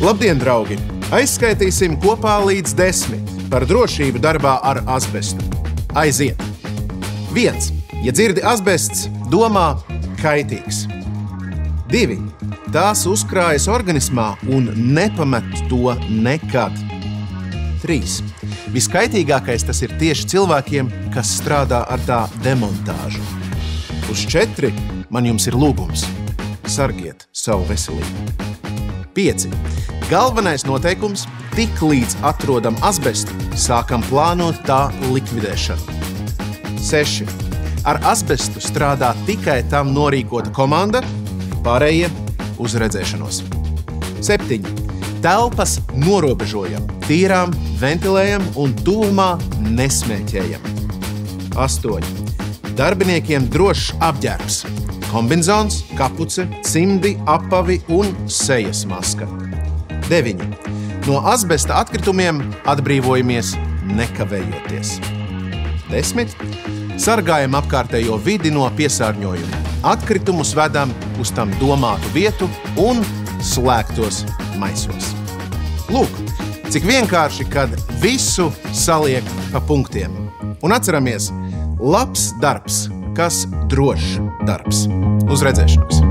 Labdien, draugi! Aizskaitīsim kopā līdz 10 par drošību darbā ar asbestu. Aiziet! 1. Ja dzirdi asbests, domā kaitīgs. 2. Tās uzkrājas organismā un nepamet to nekad. 3. Viskaitīgākais tas ir tieši cilvēkiem, kas strādā ar tā demontāžu. Uz 4. man jums ir lūgums. Sargiet savu veselību. 5. Galvenais noteikums – tik līdz atrodam asbestu, sākam plānot tā likvidēšanu. 6. Ar asbestu strādā tikai tam norīkota komanda, pārējie uz redzēšanos. 7. Telpas norobežojam, tīrām, ventilējam un tuvumā nesmēķējam. 8. Darbiniekiem drošs apģērbs, kombinzons, kapuce, cimdi, apavi un sejas maska. 9. No asbesta atkritumiem atbrīvojamies nekavējoties. 10. Sargājam apkārtējo vidi no piesārņojuma. Atkritumus vedam uz tam domātu vietu un slēgtos maisos. Lūk, cik vienkārši, kad visu saliek pa punktiem. Un atceramies, labs darbs, kas drošs darbs. Uz redzēšanos!